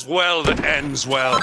well that ends well.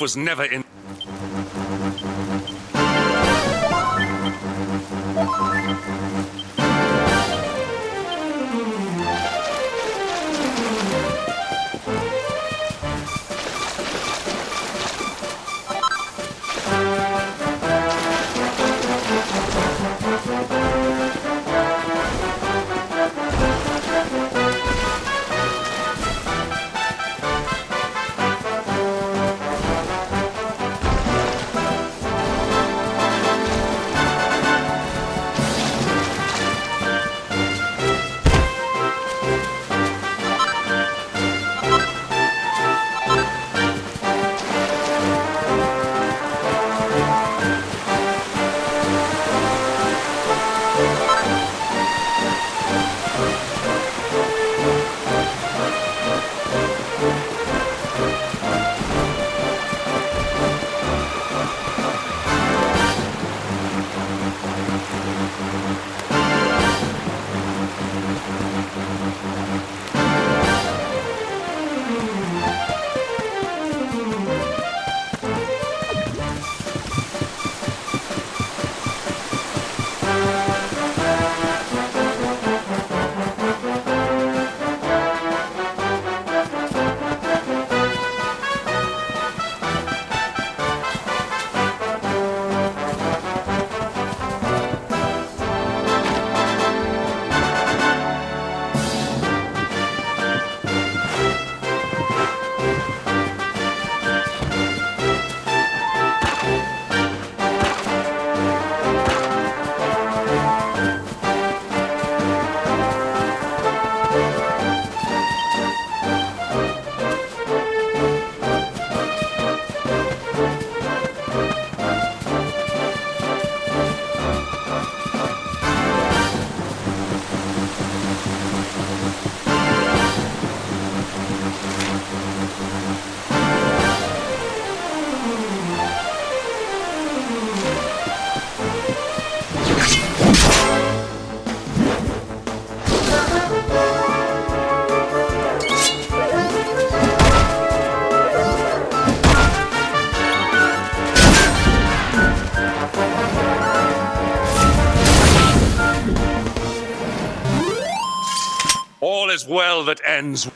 life was never in... All is well that ends.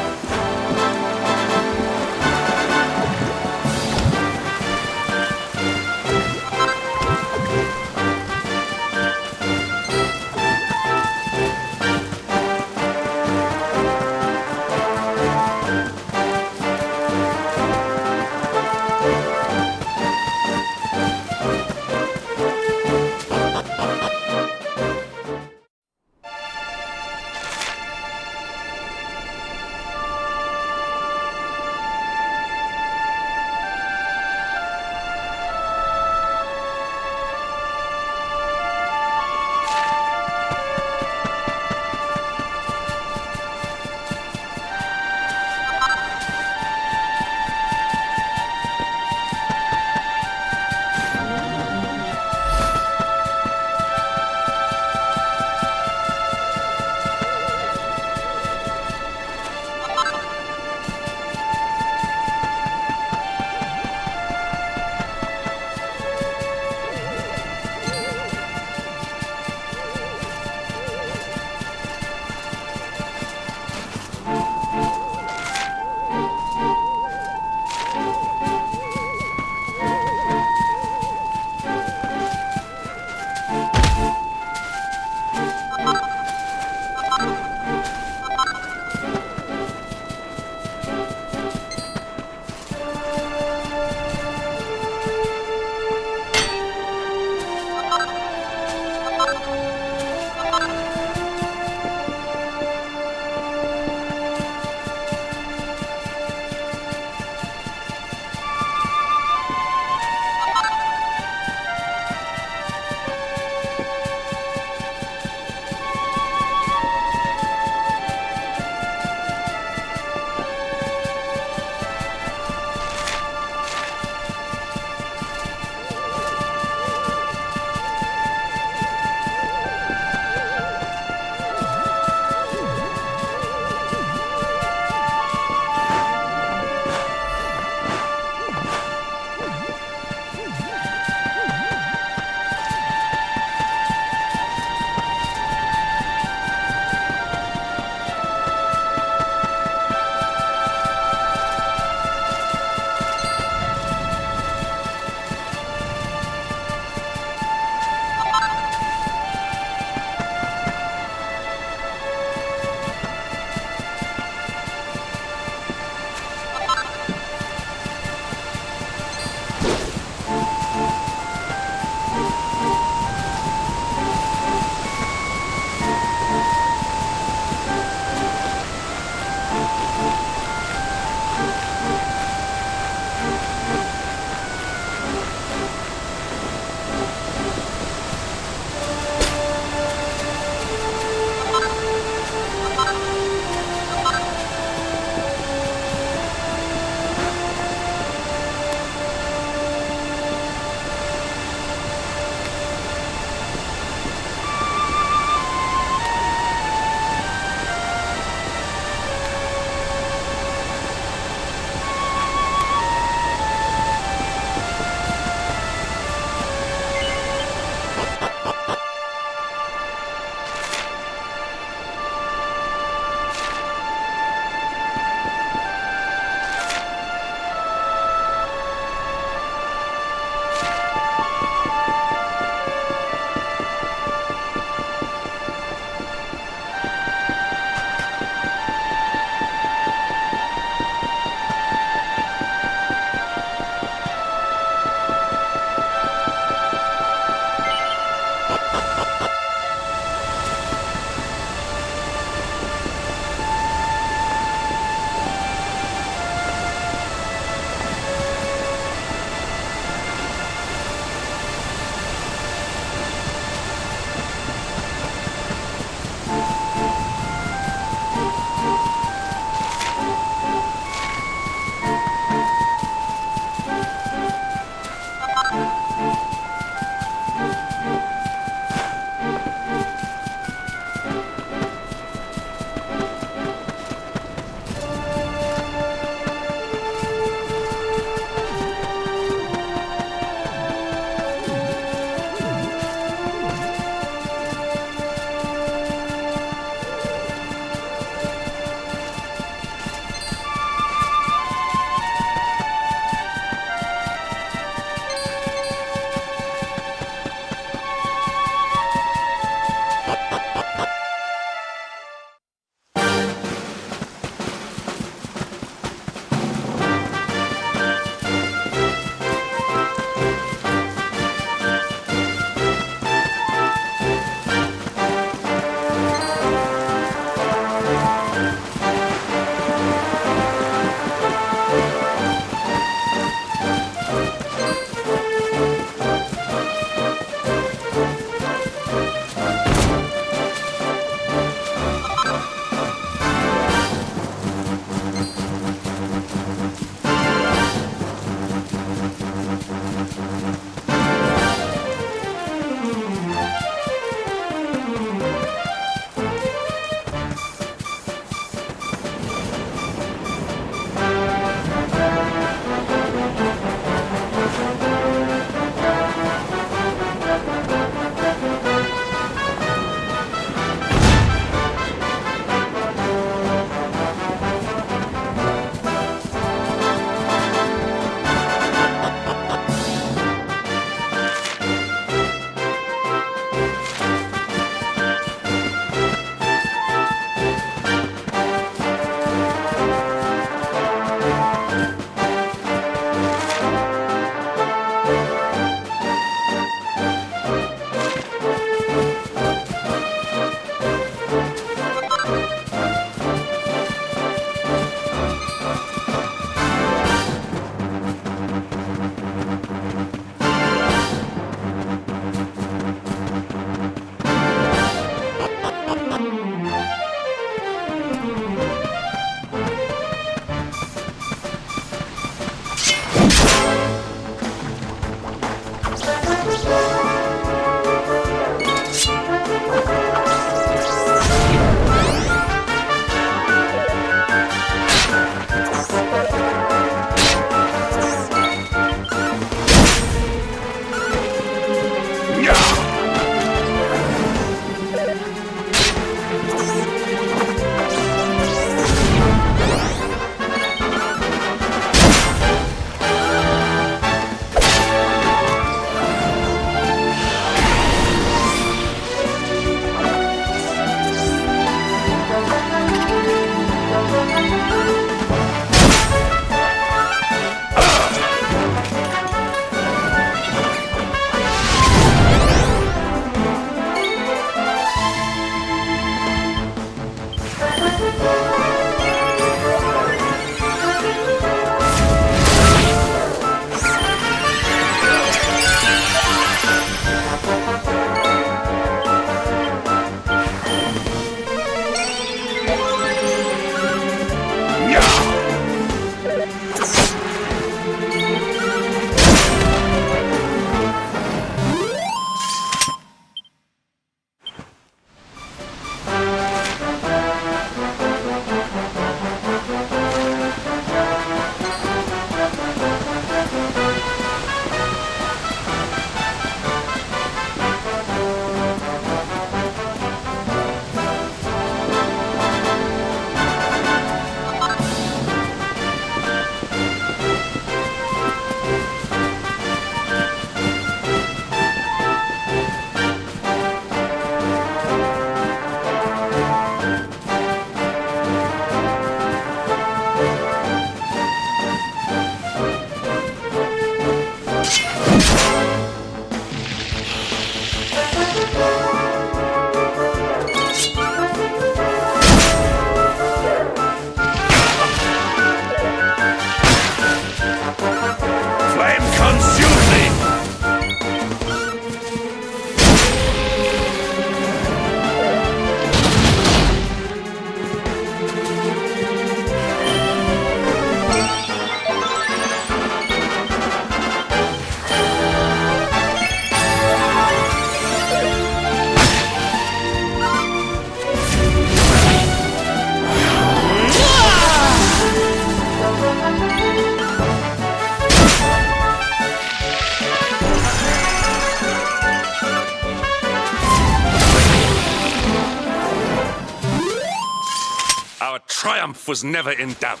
triumph was never in doubt.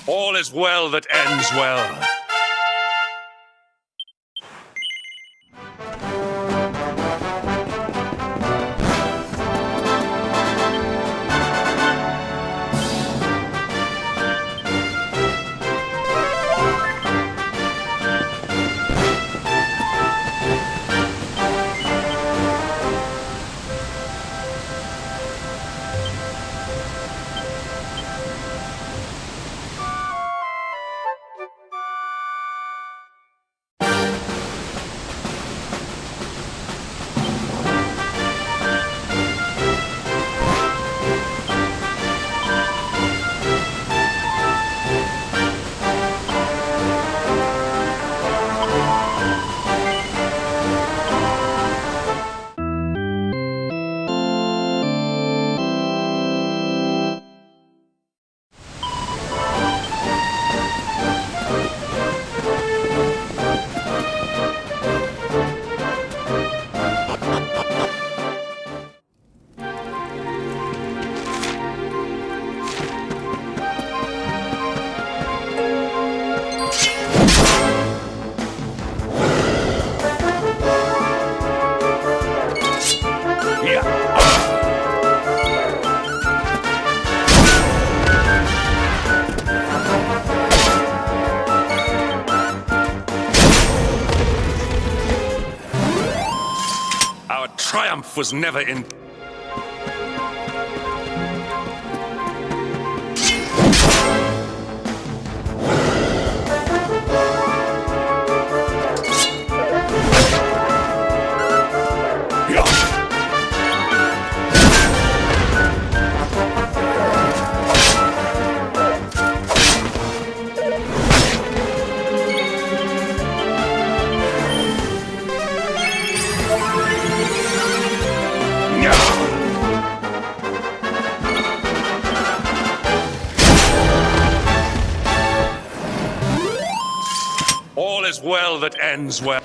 All is well that ends well. Our triumph was never in... All is well that ends well.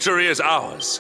Victory is ours.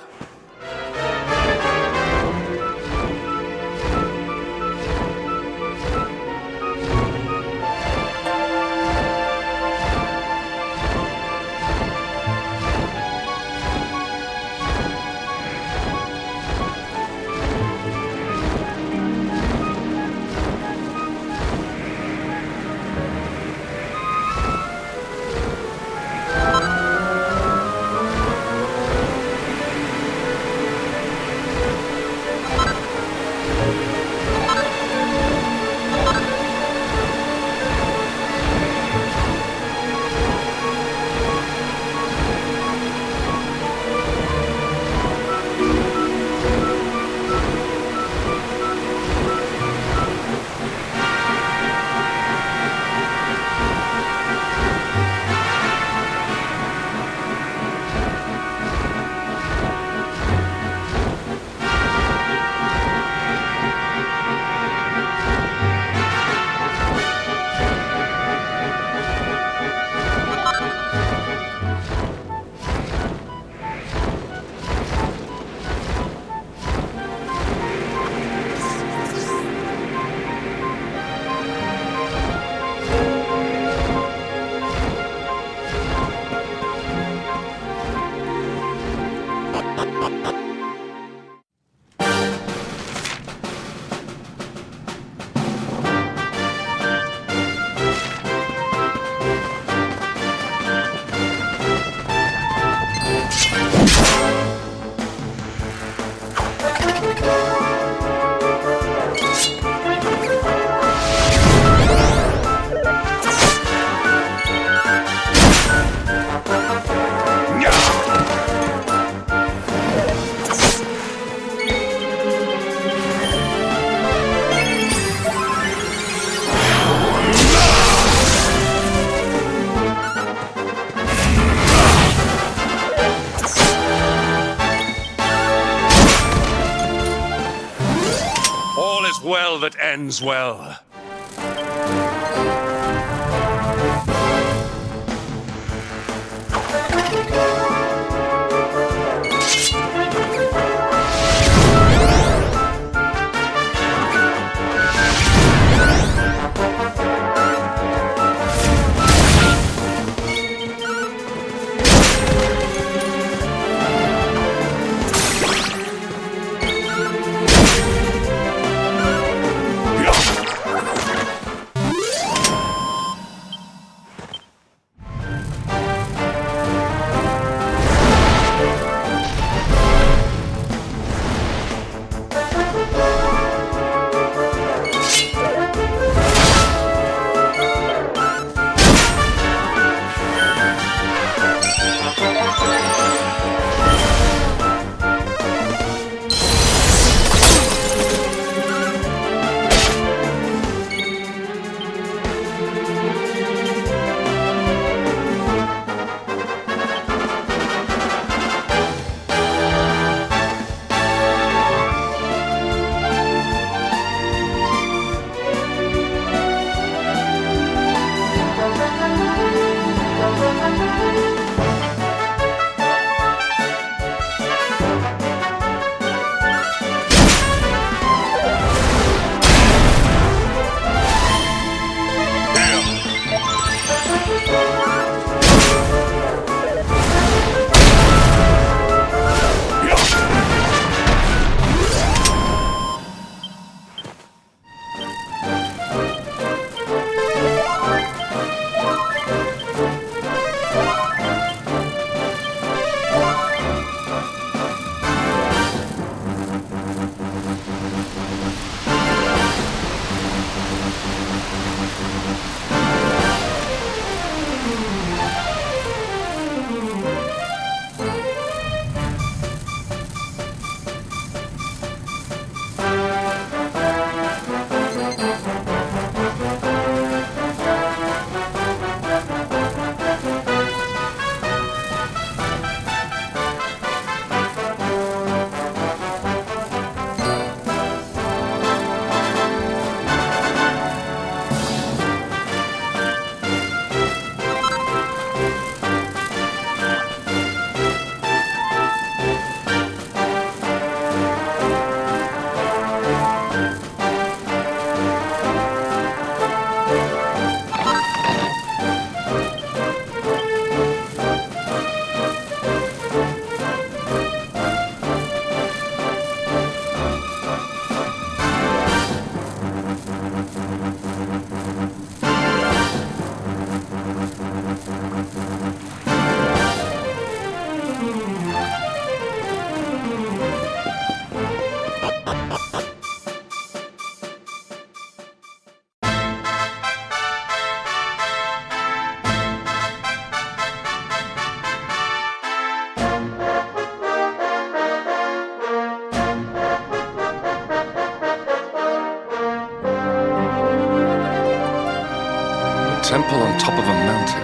Well that ends well. temple on top of a mountain.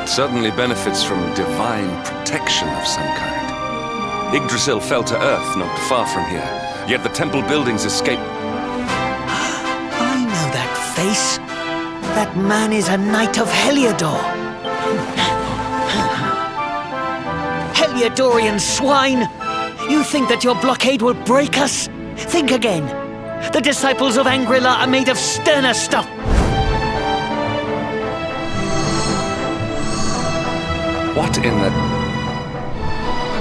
It certainly benefits from divine protection of some kind. Yggdrasil fell to earth not far from here, yet the temple buildings escaped. I know that face. That man is a knight of Heliodor. Heliodorian swine! You think that your blockade will break us? Think again. The disciples of Angrila are made of sterner stuff. What in the...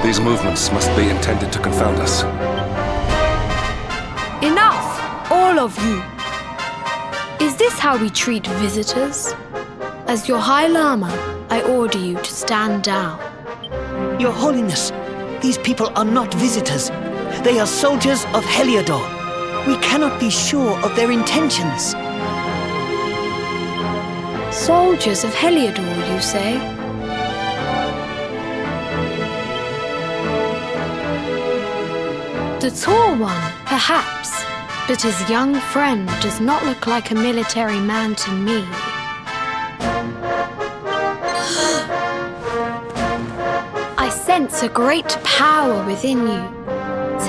These movements must be intended to confound us. Enough, all of you. Is this how we treat visitors? As your High Lama, I order you to stand down. Your Holiness, these people are not visitors. They are soldiers of Heliodor. We cannot be sure of their intentions. Soldiers of Heliodor, you say? The tall one, perhaps, but his young friend does not look like a military man to me. I sense a great power within you.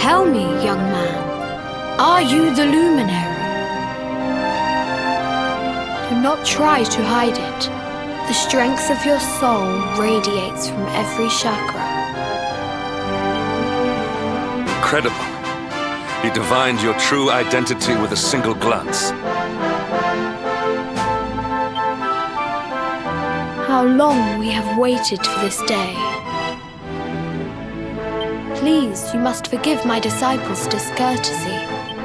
Tell me, young man, are you the luminary? Do not try to hide it. The strength of your soul radiates from every chakra. Incredible. He divined your true identity with a single glance. How long we have waited for this day. Please, you must forgive my disciples' discourtesy.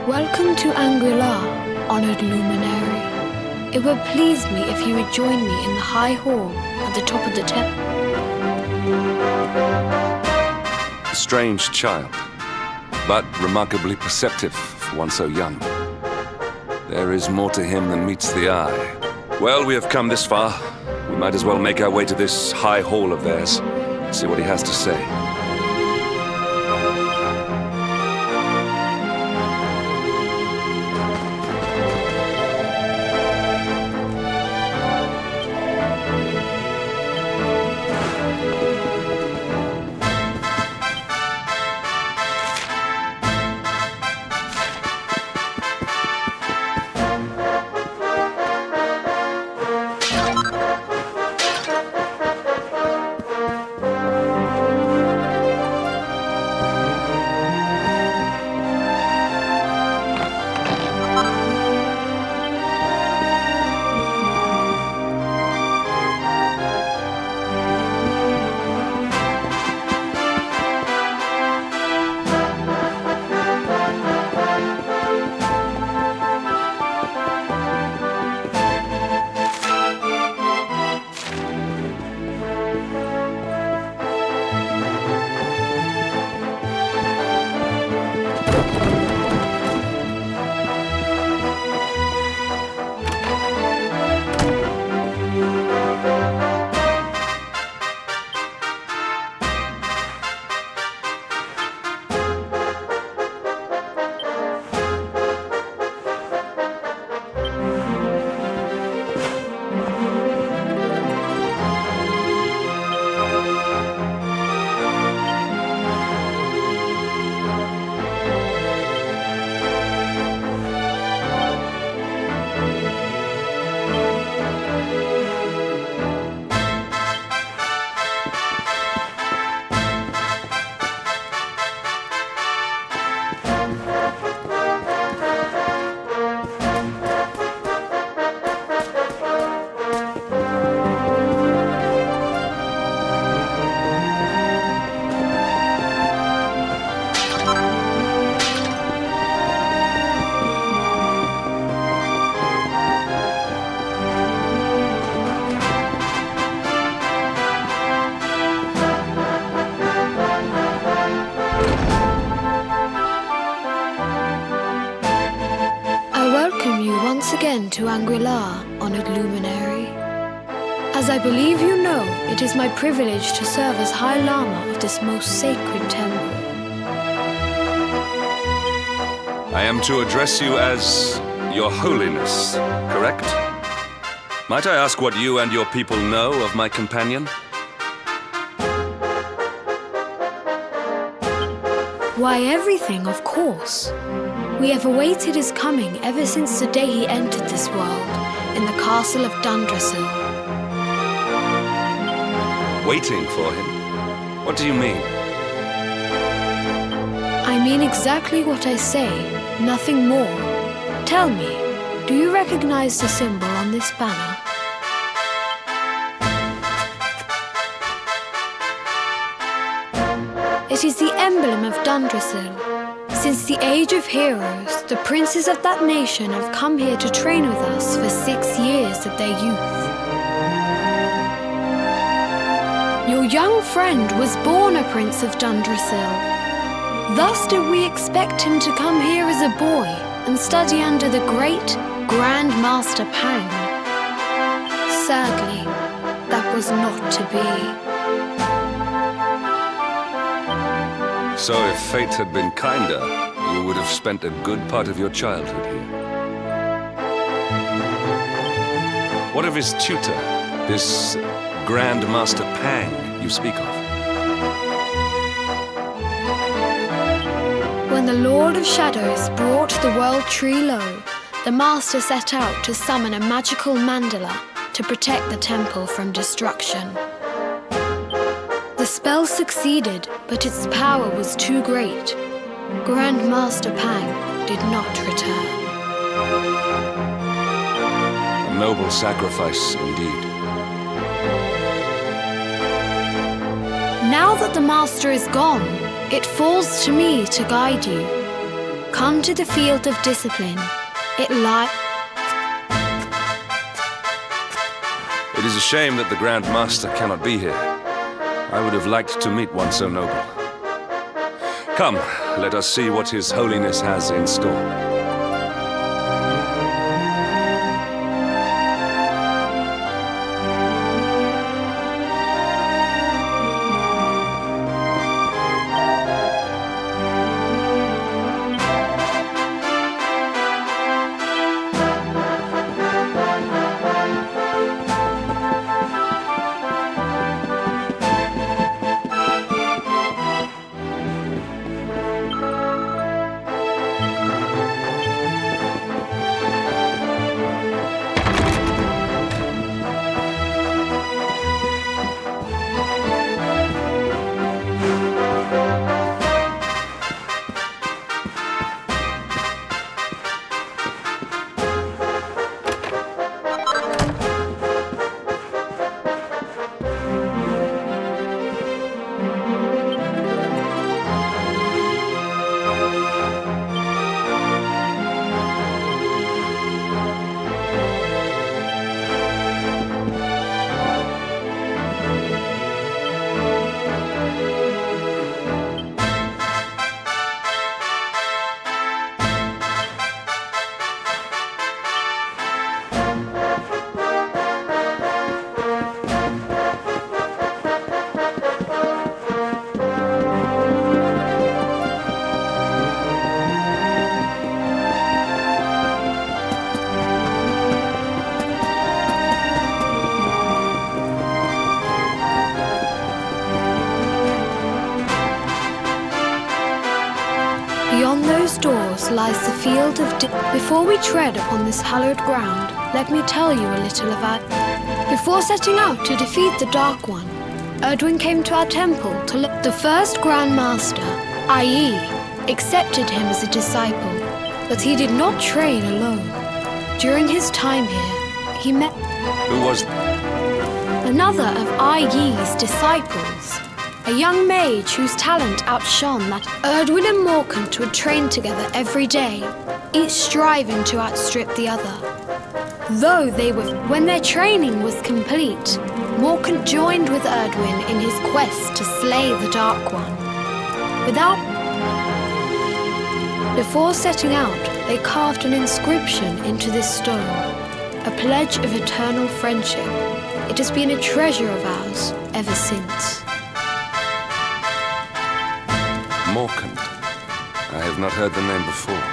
Welcome to Angrila, honored luminary. It would please me if you would join me in the high hall at the top of the temple. A strange child, but remarkably perceptive for one so young. There is more to him than meets the eye. Well, we have come this far. We might as well make our way to this high hall of theirs, see what he has to say. again to Angrila, honored luminary. As I believe you know, it is my privilege to serve as High Lama of this most sacred temple. I am to address you as Your Holiness, correct? Might I ask what you and your people know of my companion? Why, everything, of course. We have awaited his coming ever since the day he entered this world, in the castle of Dundrasil. Waiting for him? What do you mean? I mean exactly what I say, nothing more. Tell me, do you recognize the symbol on this banner? It is the emblem of Dundrasil. Since the age of heroes, the princes of that nation have come here to train with us for 6 years of their youth. Your young friend was born a prince of Dundrasil. Thus did we expect him to come here as a boy and study under the great Grand Master Pang. Sadly, that was not to be. So if fate had been kinder, you would have spent a good part of your childhood here. What of his tutor, this Grand Master Pang you speak of? When the Lord of Shadows brought the world tree low, the Master set out to summon a magical mandala to protect the temple from destruction. The spell succeeded, but its power was too great. Grand Master Pang did not return. A noble sacrifice indeed. Now that the Master is gone, it falls to me to guide you. Come to the field of discipline. It is a shame that the Grand Master cannot be here. I would have liked to meet one so noble. Come, let us see what His Holiness has in store. Beyond those doors lies the field of Before we tread upon this hallowed ground, let me tell you a little about... Before setting out to defeat the Dark One, Erdwin came to our temple to look... The first Grand Master, i.e., accepted him as a disciple, but he did not train alone. During his time here, he met... Who was... Another of I.Yi's disciples. A young mage whose talent outshone that. Erdwin and Morkant would train together every day, each striving to outstrip the other. Though when their training was complete, Morkant joined with Erdwin in his quest to slay the Dark One. Before setting out, they carved an inscription into this stone, a pledge of eternal friendship. It has been a treasure of ours ever since. Morkant. I have not heard the name before.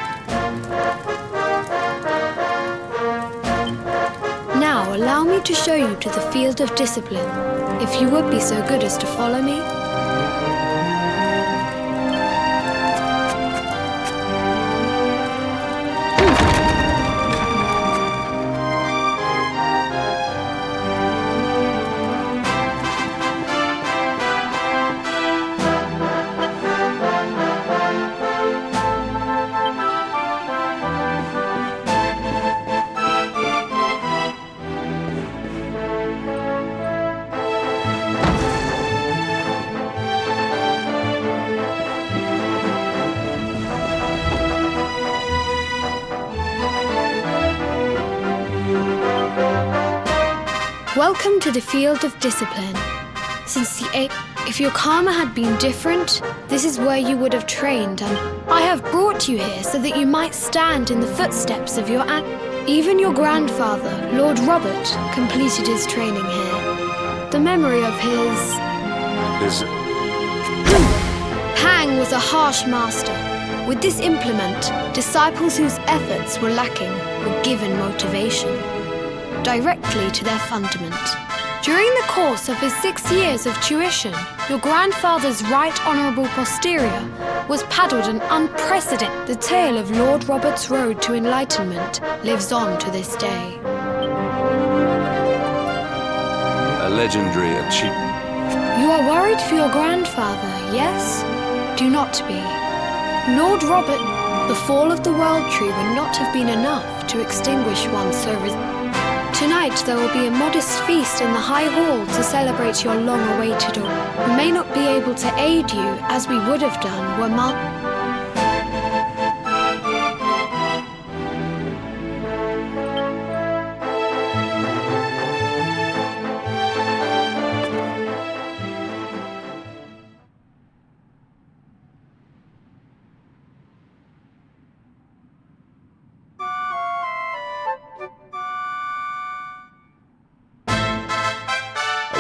Now allow allow me to show you to the field of discipline, if you would be so good as to follow me. Welcome to the field of discipline. If your karma had been different, this is where you would have trained, and I have brought you here so that you might stand in the footsteps of your Even your grandfather, Lord Robert, completed his training here. The memory of his... Pang was a harsh master. With this implement, disciples whose efforts were lacking were given motivation directly to their fundament. During the course of his 6 years of tuition, your grandfather's right honourable posterior was paddled an unprecedented. The tale of Lord Robert's road to enlightenment lives on to this day. A legendary achievement. You are worried for your grandfather, yes? Do not be. Lord Robert, the fall of the world tree would not have been enough to extinguish one so Tonight there will be a modest feast in the High Hall to celebrate your long-awaited We may not be able to aid you as we would have done were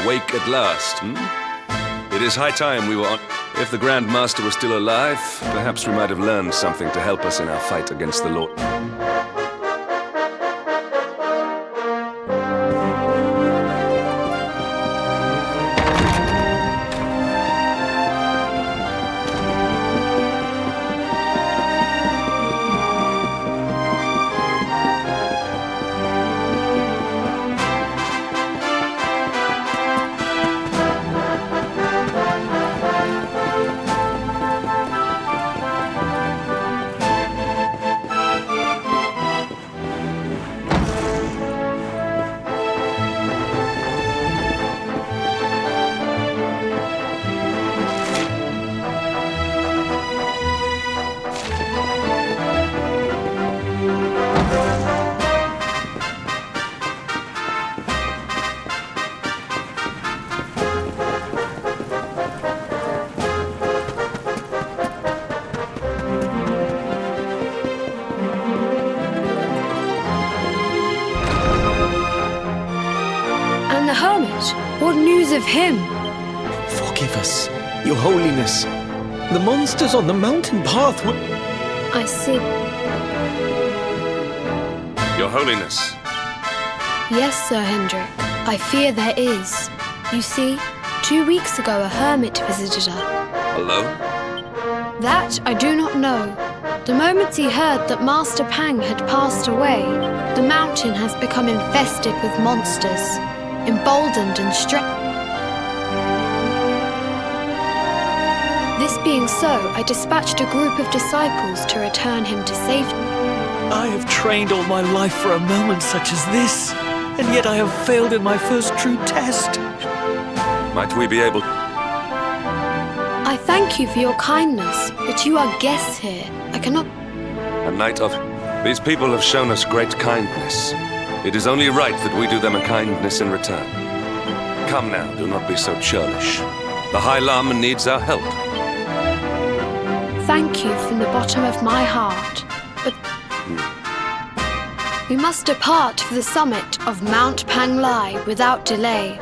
Awake at last, It is high time we were on. If the Grand Master was still alive, perhaps we might have learned something to help us in our fight against the Lord. What news of him? Forgive us, Your Holiness. The monsters on the mountain path were... I see. Your Holiness. Yes, Sir Hendrik. I fear there is. You see, 2 weeks ago a hermit visited her. Alone? That I do not know. The moment he heard that Master Pang had passed away, the mountain has become infested with monsters. Emboldened and This being so, I dispatched a group of disciples to return him to safety. I have trained all my life for a moment such as this, and yet I have failed in my first true test. Might we be able... I thank you for your kindness, but you are guests here. I cannot... A night of... These people have shown us great kindness. It is only right that we do them a kindness in return. Come now, do not be so churlish. The High Lama needs our help. Thank you from the bottom of my heart, but... We must depart for the summit of Mount Panglai without delay.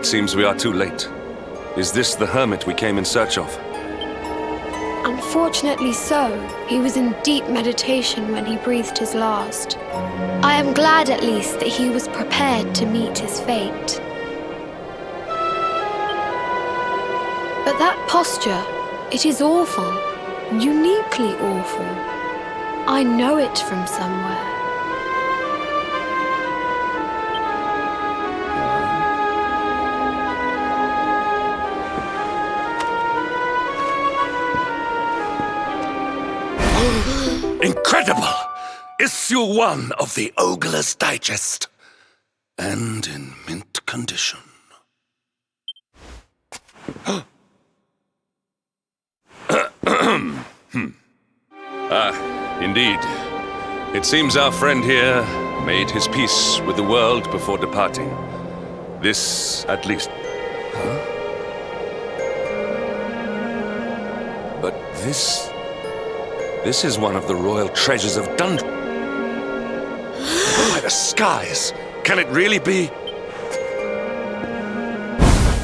It seems we are too late. Is this the hermit we came in search of? Unfortunately so. He was in deep meditation when he breathed his last. I am glad at least that he was prepared to meet his fate. But that posture, it is awful. Uniquely awful. I know it from somewhere. Incredible! Issue 1 of the Ogler's Digest. And in mint condition. Indeed. It seems our friend here made his peace with the world before departing. This, at least... But this... This is one of the royal treasures of Dundee. By the skies! Can it really be?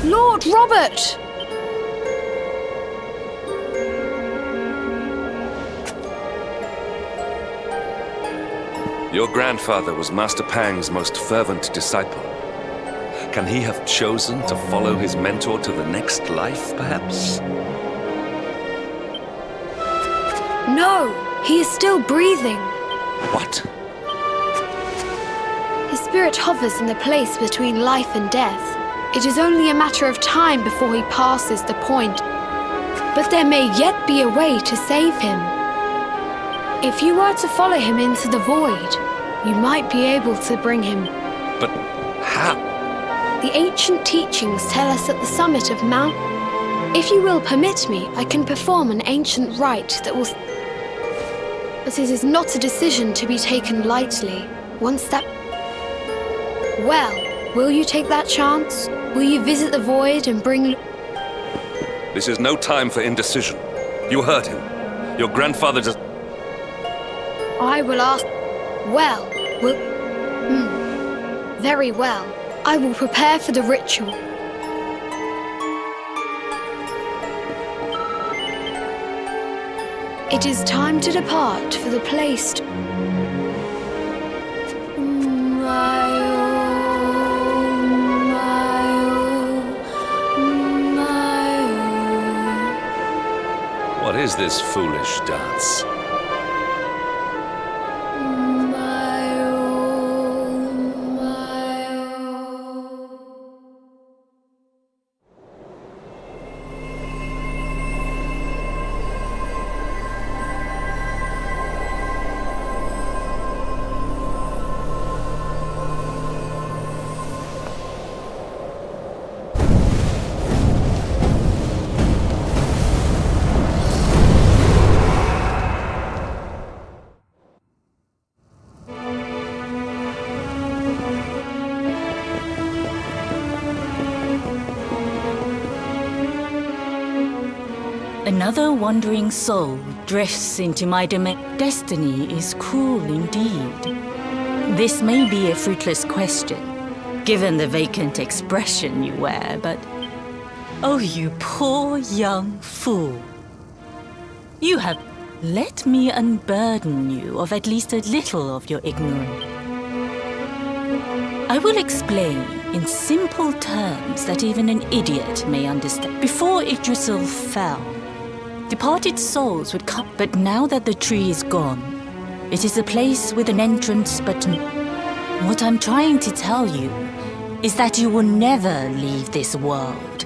Lord Robert! Your grandfather was Master Pang's most fervent disciple. Can he have chosen to follow his mentor to the next life, perhaps? No, he is still breathing. What? His spirit hovers in the place between life and death. It is only a matter of time before he passes the point. But there may yet be a way to save him. If you were to follow him into the void, you might be able to bring him. But how? The ancient teachings tell us at the summit of Mount... If you will permit me, I can perform an ancient rite that will... But it is not a decision to be taken lightly. Once that... Well, will you take that chance? Will you visit the void and bring... This is no time for indecision. You heard him. Your grandfather just... I will ask... Well, will... Very well. I will prepare for the ritual. It is time to depart for the place to... What is this foolish dance? Another wandering soul drifts into my domain. Destiny is cruel indeed. This may be a fruitless question, given the vacant expression you wear, but... Oh, you poor young fool. You have let me unburden you of at least a little of your ignorance. I will explain in simple terms that even an idiot may understand. Before Yggdrasil fell, departed souls would come, but now that the tree is gone, it is a place with an entrance, but what I'm trying to tell you is that you will never leave this world.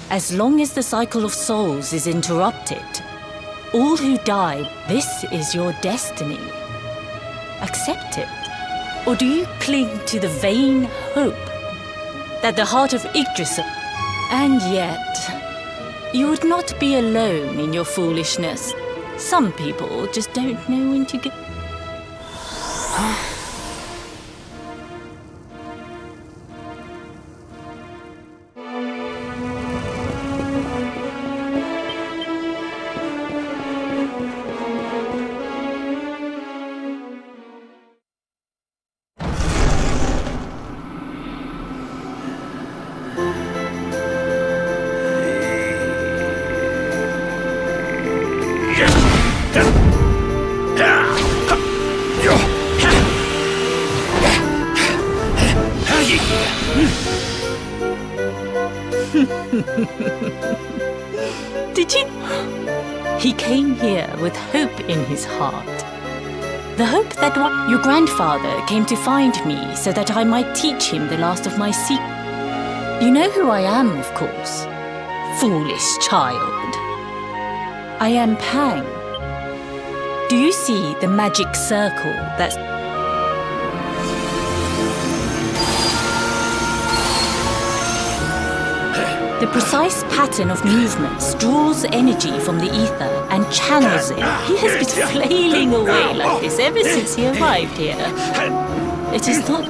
As long as the cycle of souls is interrupted, all who die, this is your destiny. Accept it. Or do you cling to the vain hope that the heart of Yggdrasil, and yet... You would not be alone in your foolishness. Some people just don't know when to get... Did you? He came here with hope in his heart. The hope that your grandfather came to find me so that I might teach him the last of my secrets. You know who I am, of course. Foolish child. I am Pang. Do you see the magic circle that's... The precise pattern of movements draws energy from the ether and channels it. He has been flailing away like this ever since he arrived here. It is not...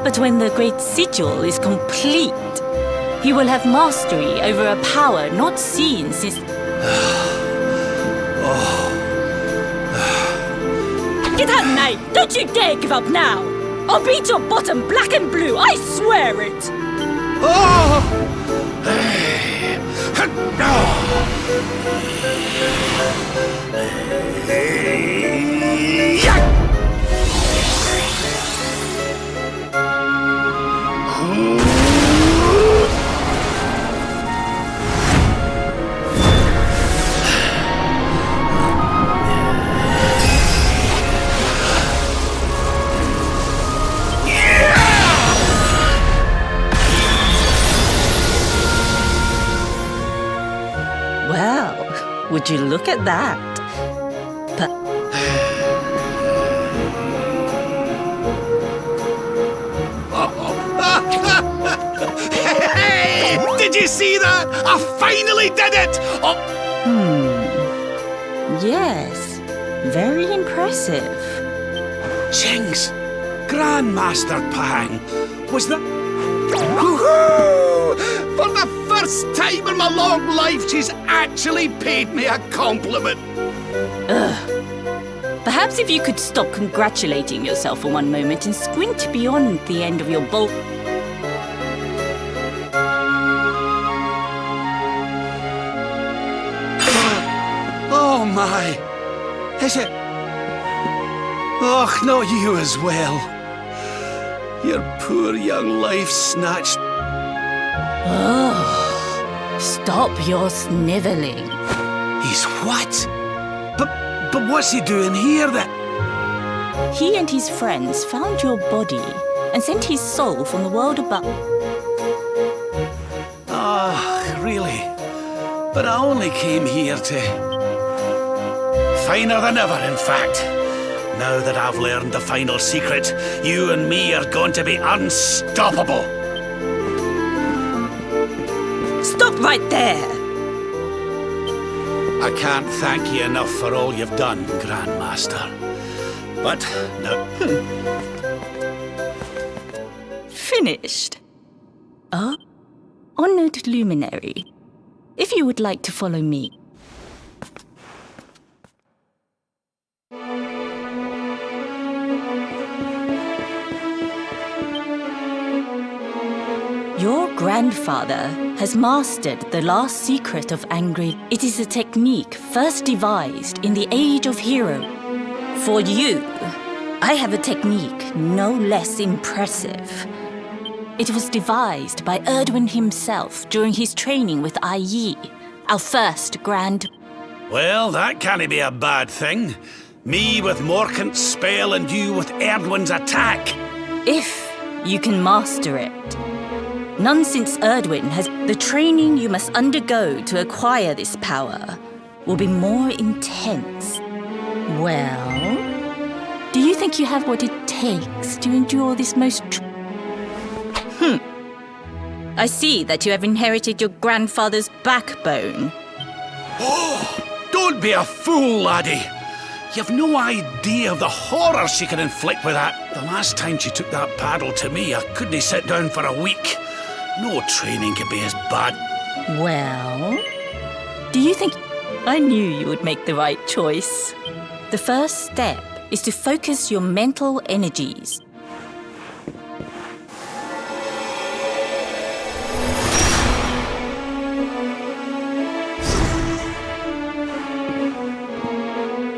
But when the great sigil is complete, he will have mastery over a power not seen since... Get out, Knight! Don't you dare give up now! I'll beat your bottom black and blue, I swear it! Well, would you look at that? Hey! Did you see that? I finally did it! Oh. Yes, very impressive. Jinx! Grandmaster Pang! Was that... Woohoo! For the first time in my long life, she's actually paid me a compliment. Perhaps if you could stop congratulating yourself for one moment and squint beyond the end of your bolt... Oh my! Is it... Oh, not you as well. Your poor young life snatched... Oh, stop your snivelling. He's what? But what's he doing here then? He and his friends found your body and sent his soul from the world above. Ah, really? But I only came here to... Finer than ever, in fact. Now that I've learned the final secret, you and me are going to be unstoppable. Stop right there! I can't thank you enough for all you've done, Grandmaster. But no... Finished. Oh, honored luminary, if you would like to follow me. Your grandfather has mastered the last secret of angry. It is a technique first devised in the Age of Hero. For you, I have a technique no less impressive. It was devised by Erdwin himself during his training with Yi, our first grand... Well, that can't be a bad thing. Me with Morkant's spell and you with Erdwin's attack. If you can master it. None since Erdwin has... The training you must undergo to acquire this power will be more intense. Well, do you think you have what it takes to endure this most... I see that you have inherited your grandfather's backbone. Oh, don't be a fool, laddie. You've no idea of the horror she can inflict with that. The last time she took that paddle to me, I couldn't sit down for a week. No training could be as bad. Well, do you think... I knew you would make the right choice. The first step is to focus your mental energies.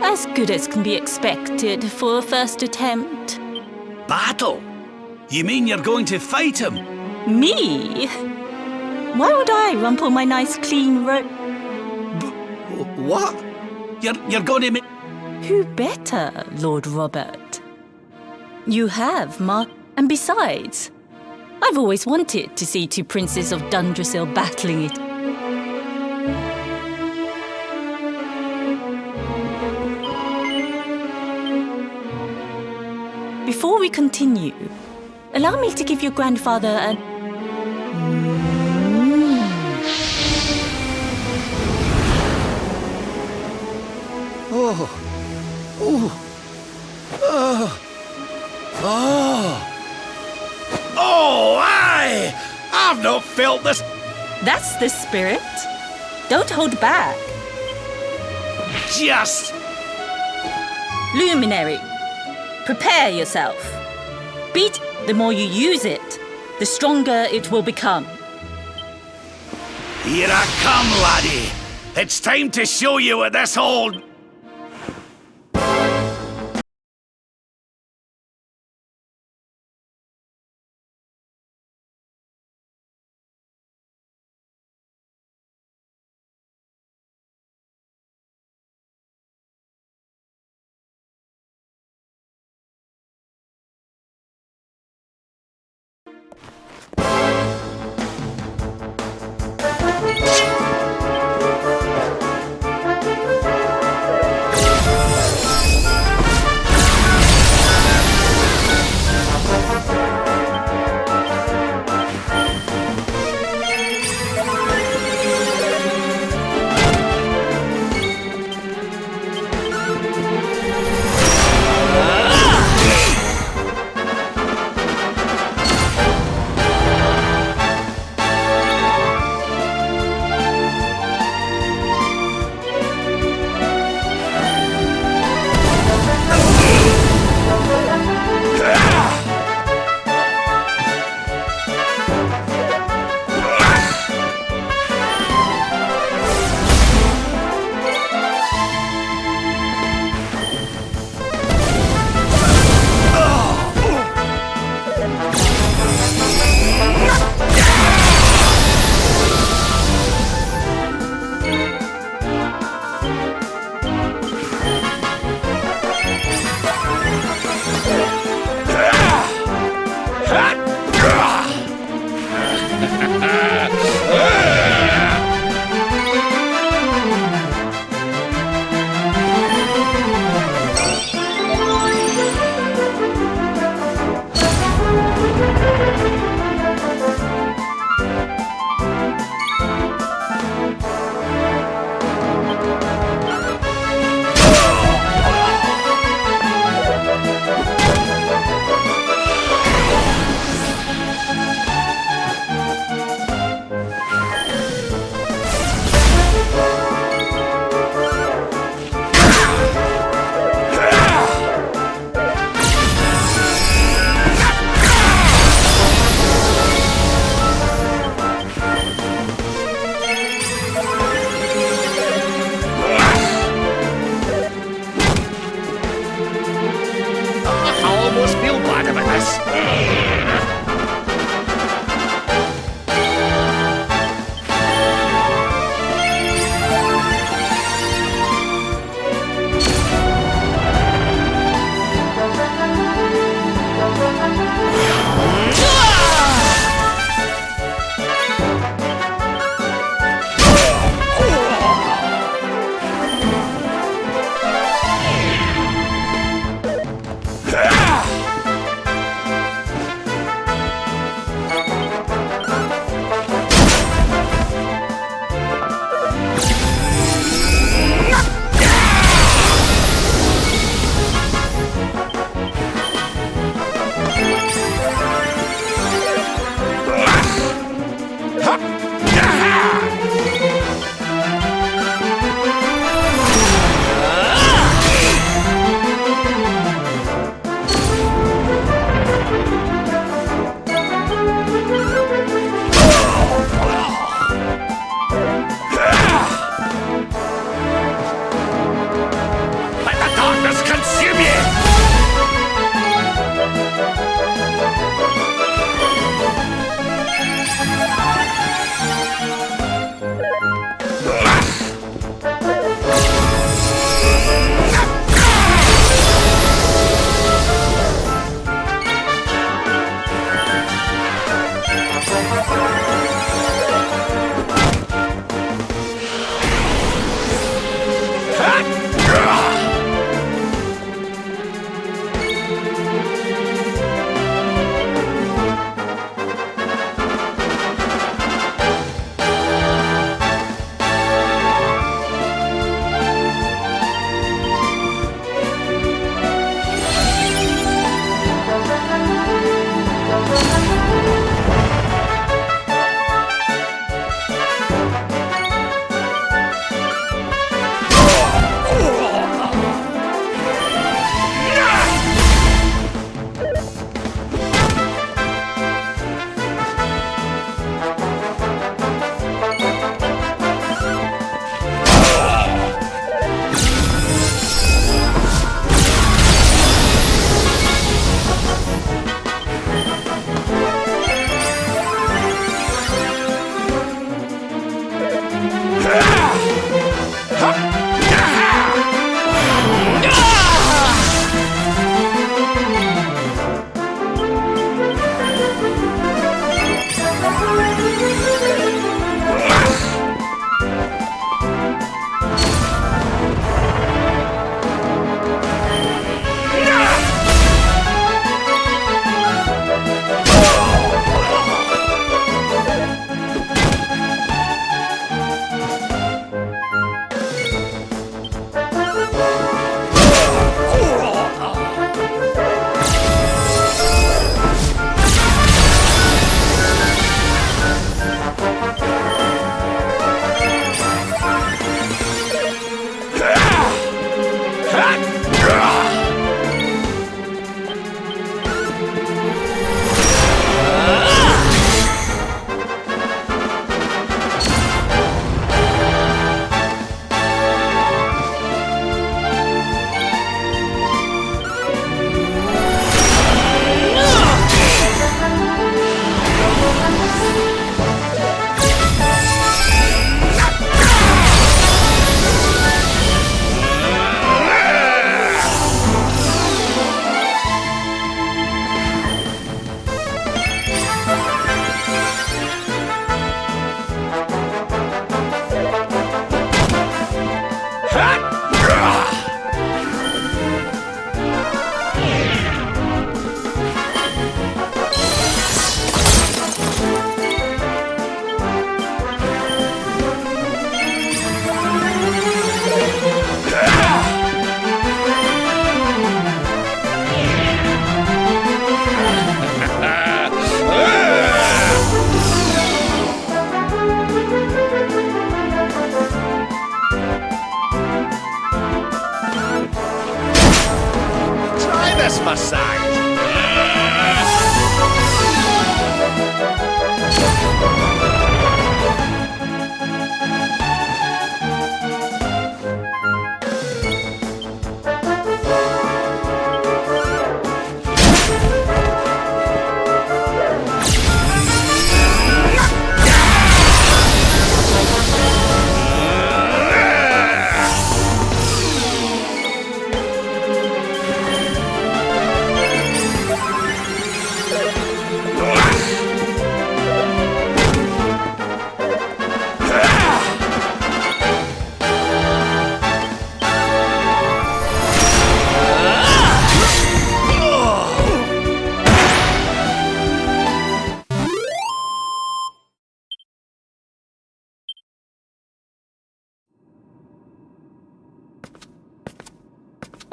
As good as can be expected for a first attempt. Battle? You mean you're going to fight him? Me? Why would I rumple my nice clean robe? What? You're going to make... Who better, Lord Robert? You have, and besides, I've always wanted to see two princes of Dundrasil battling it. Before we continue, allow me to give your grandfather an... Oh. Oh. Oh. Oh. Oh, aye! I've not felt this... That's the spirit. Don't hold back. Just... Luminary, prepare yourself. Beat, the more you use it, the stronger it will become. Here I come, laddie. It's time to show you what this old...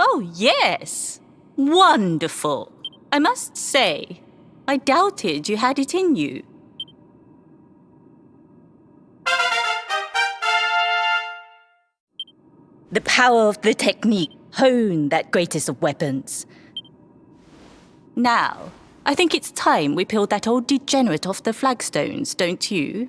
Oh, yes. Wonderful. I must say, I doubted you had it in you. The power of the technique honed that greatest of weapons. Now, I think it's time we peeled that old degenerate off the flagstones, don't you?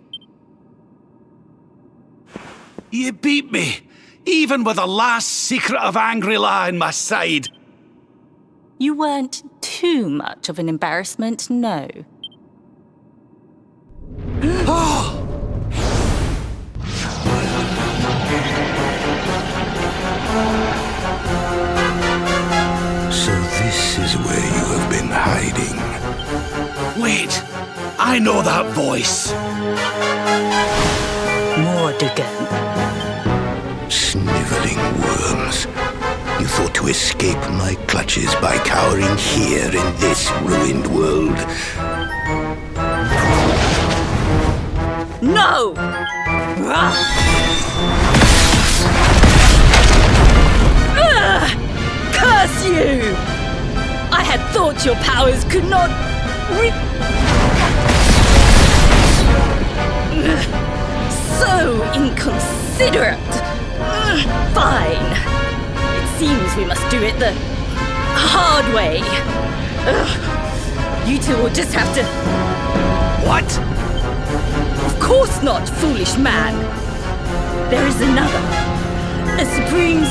You beat me, even with the last secret of Angry-La in my side. You weren't too much of an embarrassment, no. So this is where you have been hiding. Wait, I know that voice. Mordigan. Sniveling worms. You thought to escape my clutches by cowering here in this ruined world. No! Curse you! I had thought your powers could not so inconsiderate. Fine. It seems we must do it the hard way. You two will just have to... What? Of course not, foolish man. There is another. A supreme...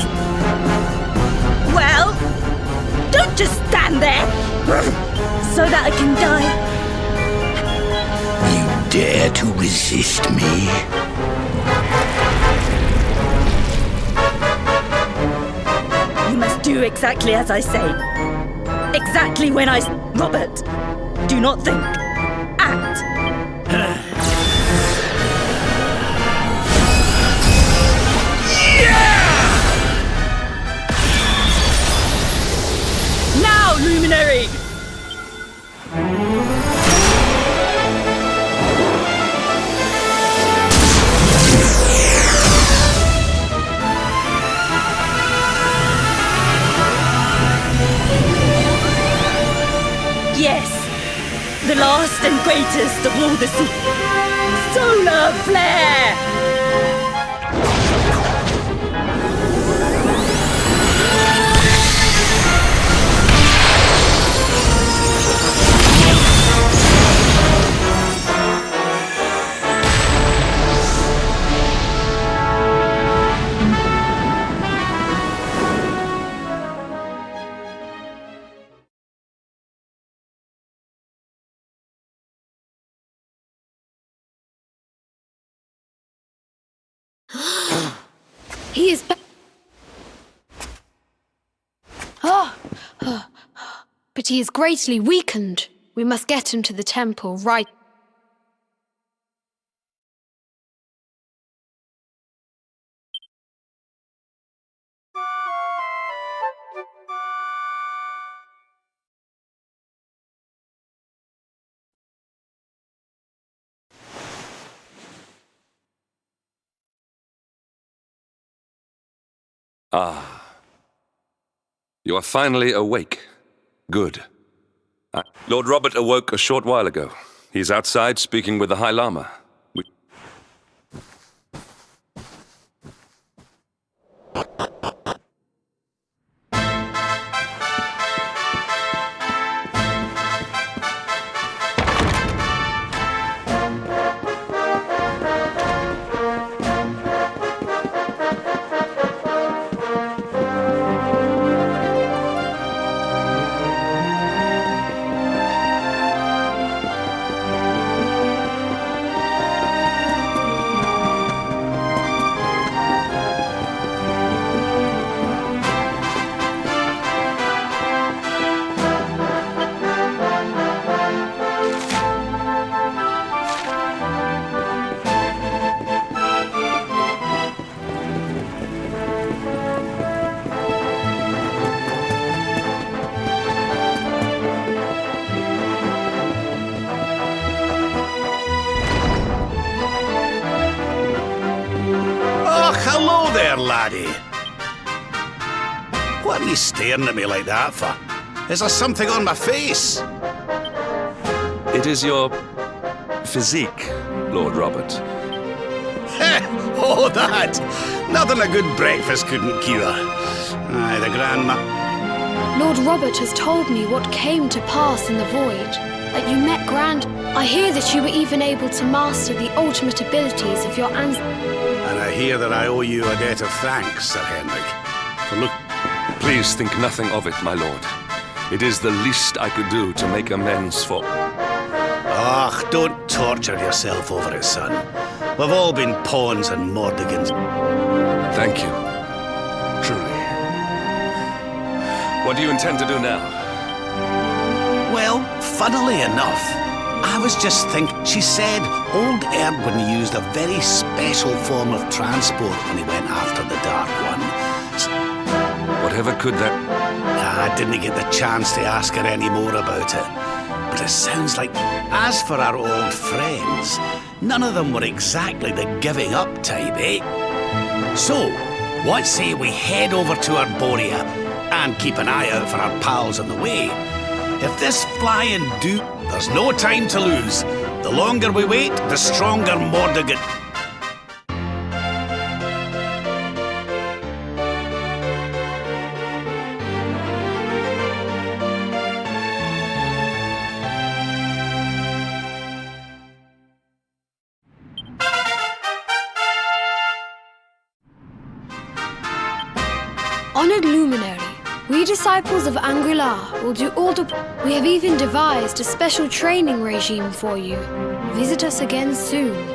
Well, don't just stand there so that I can die. You dare to resist me? You must do exactly as I say. Exactly when I... Robert, do not think. Act. Now, Luminary! Yes, the last and greatest of all the solar flare! He is back. But he is greatly weakened. We must get him to the temple right. Ah. You are finally awake. Good. Lord Robert awoke a short while ago. He's outside speaking with the High Lama. laddie. What are you staring at me like that for? Is there something on my face? It is your physique, Lord Robert. Oh, that! Nothing a good breakfast couldn't cure. Aye, the grandma... Lord Robert has told me what came to pass in the void. That you met I hear that you were even able to master the ultimate abilities of your ancestors. And I hear that I owe you a debt of thanks, Sir Henrik. For look... Please think nothing of it, my lord. It is the least I could do to make amends for... Ach, don't torture yourself over it, son. We've all been pawns and mordigans. Thank you. Truly. What do you intend to do now? Well, funnily enough, I was just thinking... She said old Erdwin used a very special form of transport when he went after the Dark One. Whatever could that... I didn't get the chance to ask her any more about it. But it sounds like... As for our old friends, none of them were exactly the giving up type, eh? So, what say we head over to Arborea and keep an eye out for our pals on the way? If this flying there's no time to lose. The longer we wait, the stronger Mordigan... Honored luminary, we disciples of Angular will do all the... We have even devised a special training regime for you. Visit us again soon.